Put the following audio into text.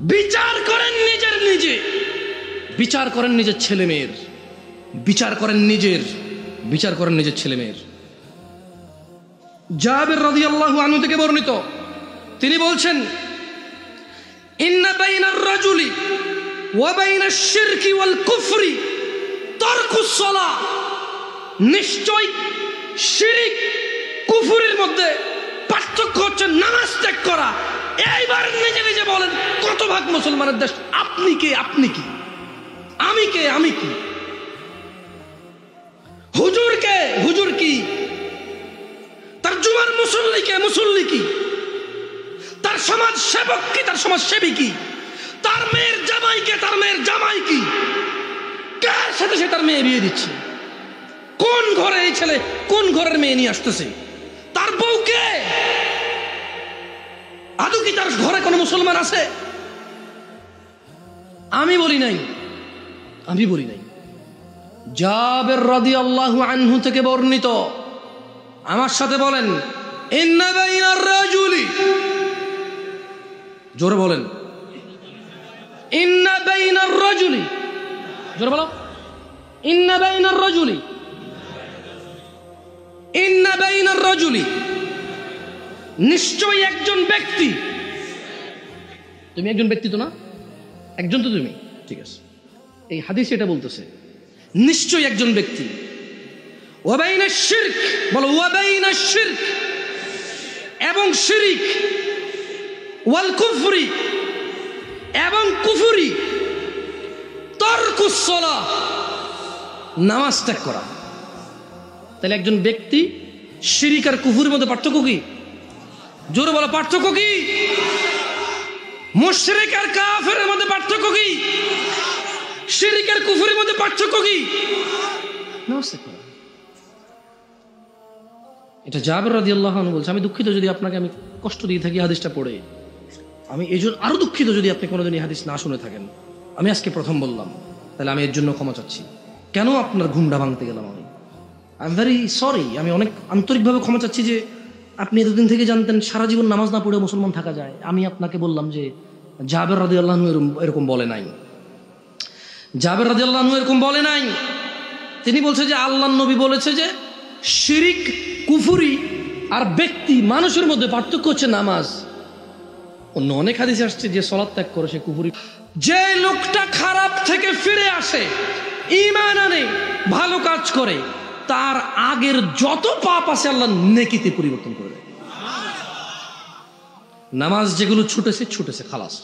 বিচার করেন নিজে, বিচার করেন নিজের ছেলে মেয়ের, বিচার করেন নিজের ছেলে মেয়ের। জাবের রাদিয়াল্লাহু আনহু থেকে বর্ণিত, তিনি বলছেন, ইন্না বাইনার রাজুলি ওয়া বাইনাশ শিরকি ওয়াল কুফরি তারকুস সালাহ, নিশ্চয় শিরক কুফরের মধ্যে পার্থক্য হচ্ছে নামাজ ত্যাগ করা। এইবার নিজে বলেন, কত ভাগ মুসলমানের দেশ? আপনি কে? আমি কি? হুজুর কে? হুজুর কি? তার জুমার মুসল্লি কি? তার সমাজ সেবক কি? তার সমাজ সেবী কি? তার মেয়ের জামাই কে? তার মেয়ের জামাই কি? কার সাথে সে তার মেয়ে বিয়ে দিচ্ছে? কোন ঘরে এই ছেলে কোন ঘরের মেয়ে নিয়ে আসতেছে? তার বউ কে? আদৌ কি তার ঘরে কোনো মুসলমান আছে? আমি বলি নাই। জাবের রাদিয়াল্লাহু আনহু থেকে বর্ণিত, আমার সাথে বলেন, ইন্না বাইনার রাজুলি, জোরে বলেন, ইন্না বাইনার রাজুলি, জোরে বলো, ইন্না বাইনার রাজুলি, নিশ্চয়ই একজন ব্যক্তি। তুমি একজন ব্যক্তি তো না? একজন তো তুমি, ঠিক আছে। এই হাদিস এটা বলতেছে, নিশ্চয়ই একজন ব্যক্তি। ওয়া বাইনাশ শিরক, বলো, ওয়া বাইনাশ শিরক, এবং শিরিক, ওয়াল কুফরি, এবং কুফরি, তারকুস সালাহ, নামাজ ত্যাগ করা। তাহলে একজন ব্যক্তি শিরিক আর কুফরের মধ্যে পার্থক্য কি? জোরে বলো, পার্থক্য কি? মুশরিক আর কাফেরের মধ্যে পার্থক্য কি? শিরিক আর কুফরের মধ্যে পার্থক্য কি? নামাজ ত্যাগ করা। এটা জাবের রাদিয়াল্লাহু আনহু বলছে। আমি দুঃখিত যদি আপনাকে আমি কষ্ট দিয়ে থাকি হাদিসটা পড়ে। আমি এই জন্য আরো দুঃখিত যদি আপনি কোনোদিন এই হাদিস না শুনে থাকেন। আমি আজকে প্রথম বললাম, তাহলে আমি এর জন্য ক্ষমা চাচ্ছি। কেন আপনার ঘুমটা ভাঙতে গেলাম আমি? I am very sorry. আমি অনেক আন্তরিকভাবে ক্ষমা চাচ্ছি যে আপনি এতদিন থেকে জানতেন সারা জীবন নামাজ না পড়ে মুসলমান থাকা যায়। আমি আপনাকে বললাম যে জাবের রাদিয়াল্লাহু আনহু এরকম বলে নাই। জাবের রাদিয়াল্লাহু আনহু এরকম বলে নাই। তিনি বলছে যে আল্লাহর নবী বলেছে যে শিরিক, কুফরি আর ব্যক্তি মানুষের মধ্যে পার্থক্য হচ্ছে নামাজ। অন্য অনেক হাদিসে আসছে যে সালাত ত্যাগ করে সে কুফরি। যে লোকটা খারাপ থেকে ফিরে আসে, ঈমান আনে, ভালো কাজ করে, তার আগের যত পাপ আছে আল্লাহ নেকিতে পরিবর্তন করে দেয়। নামাজ যেগুলো ছুটেছে খালাস।